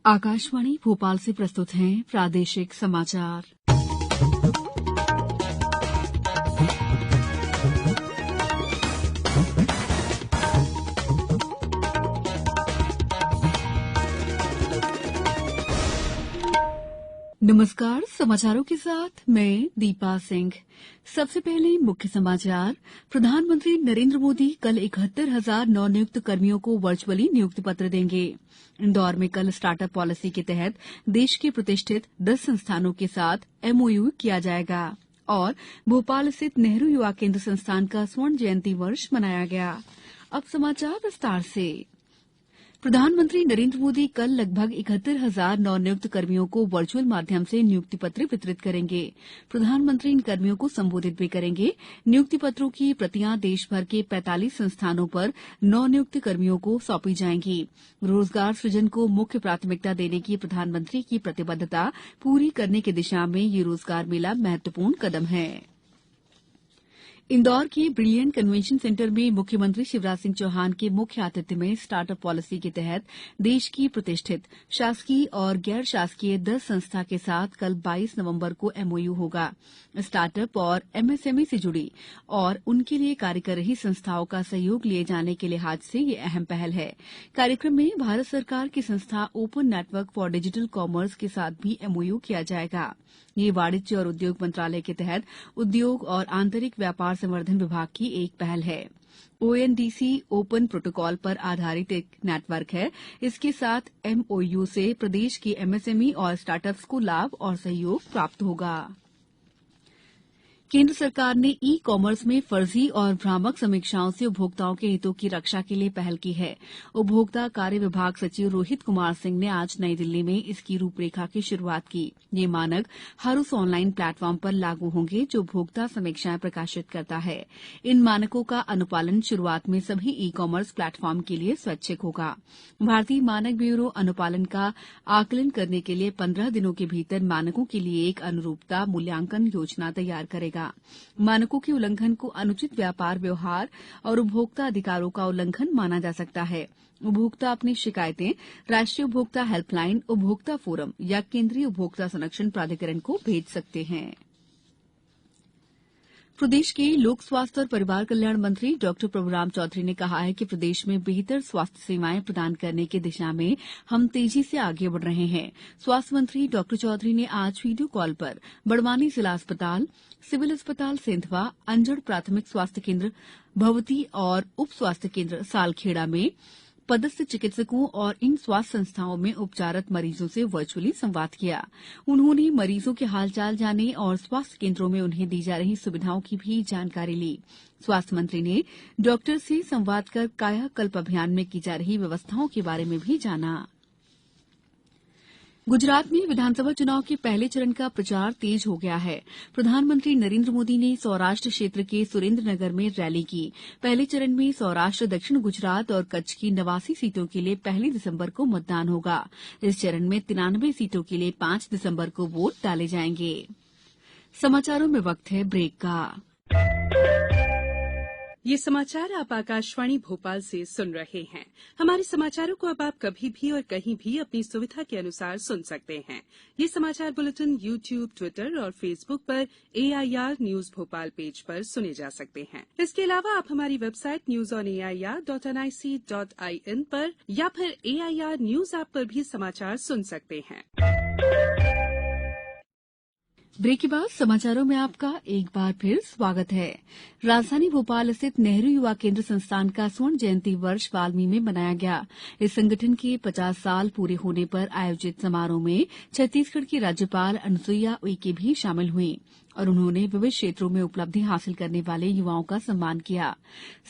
आकाशवाणी भोपाल से प्रस्तुत हैं प्रादेशिक समाचार। नमस्कार, समाचारों के साथ मैं दीपा सिंह। सबसे पहले मुख्य समाचार। प्रधानमंत्री नरेंद्र मोदी कल 71,000 नवनियुक्त कर्मियों को वर्चुअली नियुक्ति पत्र देंगे। इंदौर में कल स्टार्टअप पॉलिसी के तहत देश के प्रतिष्ठित 10 संस्थानों के साथ एमओयू किया जाएगा और भोपाल स्थित नेहरू युवा केंद्र संस्थान का स्वर्ण जयंती वर्ष मनाया गया। अब समाचार विस्तार से। प्रधानमंत्री नरेंद्र मोदी कल लगभग 71,000 नवनियुक्त कर्मियों को वर्चुअल माध्यम से नियुक्ति पत्र वितरित करेंगे। प्रधानमंत्री इन कर्मियों को संबोधित भी करेंगे। नियुक्ति पत्रों की प्रतियां देशभर के 45 संस्थानों पर नवनियुक्त कर्मियों को सौंपी जाएंगी। रोजगार सृजन को मुख्य प्राथमिकता देने की प्रधानमंत्री की प्रतिबद्धता पूरी करने की दिशा में ये रोजगार मेला महत्वपूर्ण कदम है। इंदौर के ब्रिलियंट कन्वेंशन सेंटर में मुख्यमंत्री शिवराज सिंह चौहान के मुख्य आतिथ्य में स्टार्टअप पॉलिसी के तहत देश की प्रतिष्ठित शासकीय और गैर शासकीय 10 संस्था के साथ कल 22 नवंबर को एमओयू होगा। स्टार्टअप और एमएसएमई से जुड़ी और उनके लिए कार्य कर रही संस्थाओं का सहयोग लिए जाने के लिहाज से ये अहम पहल है। कार्यक्रम में भारत सरकार की संस्था open network for digital commerce के साथ भी एमओयू किया जाएगा। ये वाणिज्य और उद्योग मंत्रालय के तहत उद्योग और आंतरिक व्यापार संवर्धन विभाग की एक पहल है। ओएनडीसी ओपन प्रोटोकॉल पर आधारित एक नेटवर्क है। इसके साथ एमओयू से प्रदेश की एमएसएमई और स्टार्टअप्स को लाभ और सहयोग प्राप्त होगा। केंद्र सरकार ने ई कॉमर्स में फर्जी और भ्रामक समीक्षाओं से उपभोक्ताओं के हितों की रक्षा के लिए पहल की है। उपभोक्ता कार्य विभाग सचिव रोहित कुमार सिंह ने आज नई दिल्ली में इसकी रूपरेखा की शुरुआत की। ये मानक हर उस ऑनलाइन प्लेटफॉर्म पर लागू होंगे जो उपभोक्ता समीक्षाएं प्रकाशित करता है। इन मानकों का अनुपालन शुरुआत में सभी ई कॉमर्स प्लेटफॉर्म के लिए स्वैच्छिक होगा। भारतीय मानक ब्यूरो अनुपालन का आकलन करने के लिए 15 दिनों के भीतर मानकों के लिए एक अनुरूपता मूल्यांकन योजना तैयार करेगा। मानकों के उल्लंघन को अनुचित व्यापार व्यवहार और उपभोक्ता अधिकारों का उल्लंघन माना जा सकता है। उपभोक्ता अपनी शिकायतें राष्ट्रीय उपभोक्ता हेल्पलाइन, उपभोक्ता फोरम या केंद्रीय उपभोक्ता संरक्षण प्राधिकरण को भेज सकते हैं। प्रदेश के लोक स्वास्थ्य और परिवार कल्याण मंत्री डॉ प्रभुराम चौधरी ने कहा है कि प्रदेश में बेहतर स्वास्थ्य सेवाएं प्रदान करने की दिशा में हम तेजी से आगे बढ़ रहे हैं। स्वास्थ्य मंत्री डॉ चौधरी ने आज वीडियो कॉल पर बड़वानी जिला अस्पताल, सिविल अस्पताल सेंधवा, अंजड़ प्राथमिक स्वास्थ्य केंद्र भवती और उप स्वास्थ्य केंद्र सालखेड़ा में पदस्थ चिकित्सकों और इन स्वास्थ्य संस्थाओं में उपचाररत मरीजों से वर्चुअली संवाद किया। उन्होंने मरीजों के हालचाल जाने और स्वास्थ्य केंद्रों में उन्हें दी जा रही सुविधाओं की भी जानकारी ली। स्वास्थ्य मंत्री ने डॉक्टर से संवाद कर कायाकल्प अभियान में की जा रही व्यवस्थाओं के बारे में भी जाना। गुजरात में विधानसभा चुनाव के पहले चरण का प्रचार तेज हो गया है। प्रधानमंत्री नरेंद्र मोदी ने सौराष्ट्र क्षेत्र के सुरेंद्रनगर में रैली की। पहले चरण में सौराष्ट्र, दक्षिण गुजरात और कच्छ की 89 सीटों के लिए 1 दिसंबर को मतदान होगा। इस चरण में 93 सीटों के लिए 5 दिसंबर को वोट डाले जाएंगे। समाचारों में वक्त है ब्रेक का। ये समाचार आप आकाशवाणी भोपाल से सुन रहे हैं। हमारे समाचारों को अब आप कभी भी और कहीं भी अपनी सुविधा के अनुसार सुन सकते हैं। ये समाचार बुलेटिन YouTube, ट्विटर और फेसबुक पर AIR न्यूज भोपाल पेज पर सुने जा सकते हैं। इसके अलावा आप हमारी वेबसाइट newsonair.nic.in पर या फिर AIR न्यूज ऐप पर भी समाचार सुन सकते हैं। ब्रेक के बाद समाचारों में आपका एक बार फिर स्वागत है। राजधानी भोपाल स्थित नेहरू युवा केंद्र संस्थान का स्वर्ण जयंती वर्ष वाल्मी में मनाया गया। इस संगठन के 50 साल पूरे होने पर आयोजित समारोह में छत्तीसगढ़ की राज्यपाल अनुसुईया उइके भी शामिल हुई और उन्होंने विविध क्षेत्रों में उपलब्धि हासिल करने वाले युवाओं का सम्मान किया।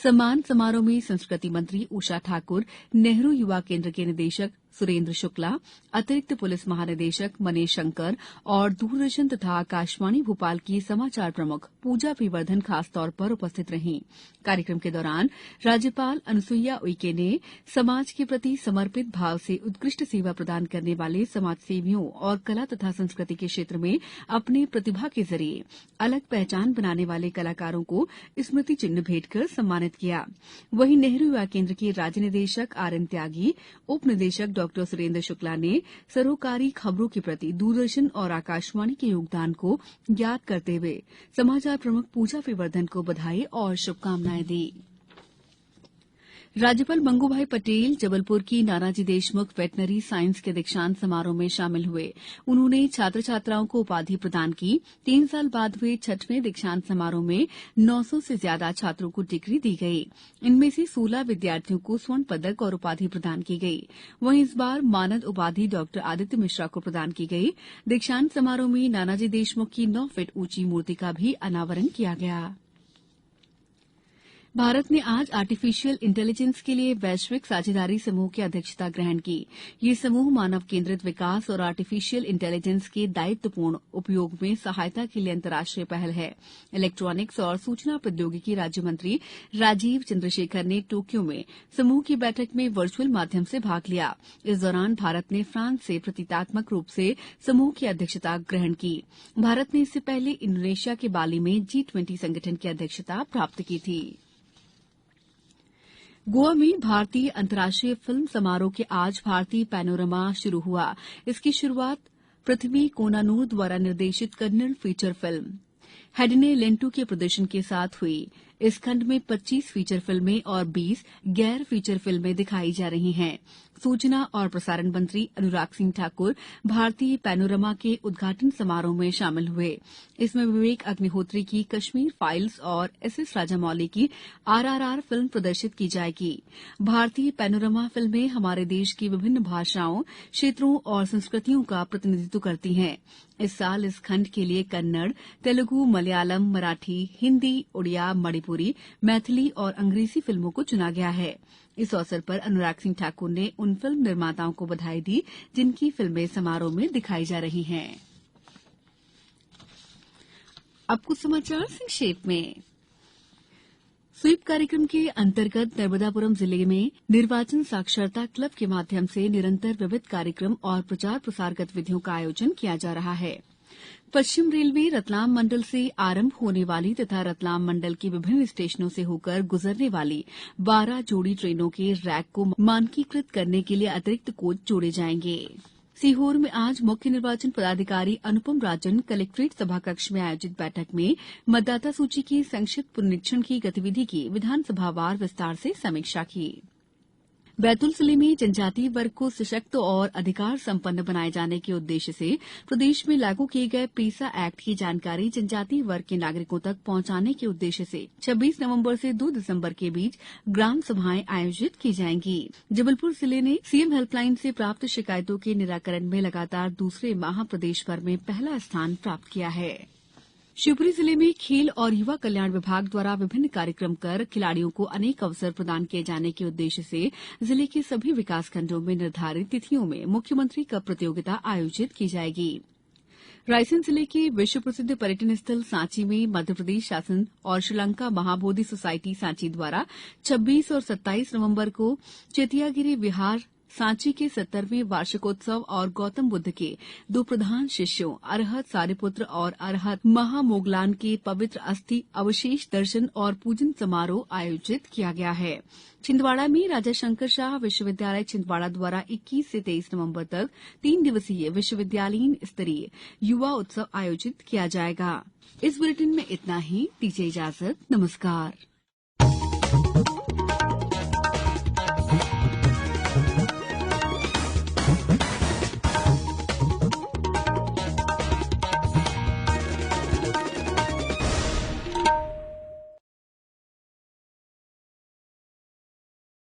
सम्मान समारोह में संस्कृति मंत्री उषा ठाकुर, नेहरू युवा केंद्र के निदेशक सुरेंद्र शुक्ला, अतिरिक्त पुलिस महानिदेशक मनीष शंकर और दूरदर्शन तथा आकाशवाणी भोपाल की समाचार प्रमुख पूजा पी वर्धन खासतौर पर उपस्थित रहीं। कार्यक्रम के दौरान राज्यपाल अनुसुईया उइके ने समाज के प्रति समर्पित भाव से उत्कृष्ट सेवा प्रदान करने वाले समाजसेवियों और कला तथा संस्कृति के क्षेत्र में अपनी प्रतिभा के जरिए अलग पहचान बनाने वाले कलाकारों को स्मृति चिन्ह भेंट कर सम्मानित किया। वहीं नेहरू युवा केंद्र के राज्य निदेशक RN त्यागी, उप निदेशक डॉक्टर सुरेंद्र शुक्ला ने सरोकारी खबरों के प्रति दूरदर्शन और आकाशवाणी के योगदान को याद करते हुए समाचार प्रमुख पूजा विवर्धन को बधाई और शुभकामनाएं दी। राज्यपाल मंगूभाई पटेल जबलपुर की नानाजी देशमुख वेटनरी साइंस के दीक्षांत समारोह में शामिल हुए। उन्होंने छात्र छात्राओं को उपाधि प्रदान की। 3 साल बाद हुए 6वें दीक्षांत समारोह में 900 से ज्यादा छात्रों को डिग्री दी गई। इनमें से 16 विद्यार्थियों को स्वर्ण पदक और उपाधि प्रदान की गई। वहीं इस बार मानद उपाधि डॉक्टर आदित्य मिश्रा को प्रदान की गई। दीक्षांत समारोह में नानाजी देशमुख की 9 फीट ऊंची मूर्ति का भी अनावरण किया गया। भारत ने आज आर्टिफिशियल इंटेलिजेंस के लिए वैश्विक साझेदारी समूह की अध्यक्षता ग्रहण की। ये समूह मानव केंद्रित विकास और आर्टिफिशियल इंटेलिजेंस के दायित्वपूर्ण उपयोग में सहायता के लिए अंतर्राष्ट्रीय पहल है। इलेक्ट्रॉनिक्स और सूचना प्रौद्योगिकी राज्य मंत्री राजीव चंद्रशेखर ने टोक्यो में समूह की बैठक में वर्चुअल माध्यम से भाग लिया। इस दौरान भारत ने फ्रांस से प्रतीकात्मक रूप से समूह की अध्यक्षता ग्रहण की। भारत ने इससे पहले इंडोनेशिया के बाली में G20 संगठन की अध्यक्षता प्राप्त की थी। गोवा में भारतीय अंतर्राष्ट्रीय फिल्म समारोह के आज भारतीय पैनोरमा शुरू हुआ। इसकी शुरुआत पृथ्वी कोनानूर द्वारा निर्देशित कन्नड़ फीचर फिल्म हेडिने लेंटू के प्रदर्शन के साथ हुई। इस खंड में 25 फीचर फिल्में और 20 गैर फीचर फिल्में दिखाई जा रही हैं। सूचना और प्रसारण मंत्री अनुराग सिंह ठाकुर भारतीय पैनोरमा के उद्घाटन समारोह में शामिल हुए। इसमें विवेक अग्निहोत्री की कश्मीर फाइल्स और SS राजामौली की RRR फिल्म प्रदर्शित की जाएगी। भारतीय पैनोरमा फिल्में हमारे देश की विभिन्न भाषाओं, क्षेत्रों और संस्कृतियों का प्रतिनिधित्व करती हैं। इस साल इस खंड के लिए कन्नड़, तेलुगु, मलयालम, मराठी, हिंदी, उड़िया, मणिपुरी, मैथिली और अंग्रेजी फिल्मों को चुना गया है। इस अवसर पर अनुराग सिंह ठाकुर ने उन फिल्म निर्माताओं को बधाई दी जिनकी फिल्में समारोह में दिखाई जा रही हैं। अब कुछ समाचार संक्षेप में। स्वीप कार्यक्रम के अंतर्गत नर्मदापुरम जिले में निर्वाचन साक्षरता क्लब के माध्यम से निरंतर विविध कार्यक्रम और प्रचार प्रसार गतिविधियों का आयोजन किया जा रहा है। पश्चिम रेलवे रतलाम मंडल से आरंभ होने वाली तथा रतलाम मंडल के विभिन्न स्टेशनों से होकर गुजरने वाली 12 जोड़ी ट्रेनों के रैक को मानकीकृत करने के लिए अतिरिक्त कोच जोड़े जाएंगे। सीहोर में आज मुख्य निर्वाचन पदाधिकारी अनुपम राजन कलेक्ट्रेट सभाकक्ष में आयोजित बैठक में मतदाता सूची के संक्षिप्त पुनरीक्षण की गतिविधि की विधानसभावार विस्तार से समीक्षा की। बैतूल जिले में जनजातीय वर्ग को सशक्त और अधिकार संपन्न बनाए जाने के उद्देश्य से प्रदेश में लागू किए गए पेसा एक्ट की जानकारी जनजातीय वर्ग के नागरिकों तक पहुंचाने के उद्देश्य से 26 नवंबर से 2 दिसंबर के बीच ग्राम सभाएं आयोजित की जाएंगी। जबलपुर जिले ने सीएम हेल्पलाइन से प्राप्त शिकायतों के निराकरण में लगातार दूसरे माह प्रदेश भर में पहला स्थान प्राप्त किया है। शिवपुरी जिले में खेल और युवा कल्याण विभाग द्वारा विभिन्न कार्यक्रम कर खिलाड़ियों को अनेक अवसर प्रदान किए जाने के उद्देश्य से जिले के सभी विकासखंडों में निर्धारित तिथियों में मुख्यमंत्री कप प्रतियोगिता आयोजित की जाएगी। रायसेन जिले के विश्व प्रसिद्ध पर्यटन स्थल सांची में मध्यप्रदेश शासन और श्रीलंका महाबोधि सोसाइटी सांची द्वारा 26 और 27 नवंबर को चेतियागिरी विहार सांची के 70वें वार्षिकोत्सव और गौतम बुद्ध के 2 प्रधान शिष्यों अरहत सारिपुत्र और अरहत महामोगलान के पवित्र अस्थि अवशेष दर्शन और पूजन समारोह आयोजित किया गया है। छिंदवाड़ा में राजा शंकर शाह विश्वविद्यालय छिंदवाड़ा द्वारा 21 से 23 नवंबर तक 3 दिवसीय विश्वविद्यालयीन स्तरीय युवा उत्सव आयोजित किया जाएगा। इस बुलेटिन में इतना ही। दीजिए इजाजत। नमस्कार।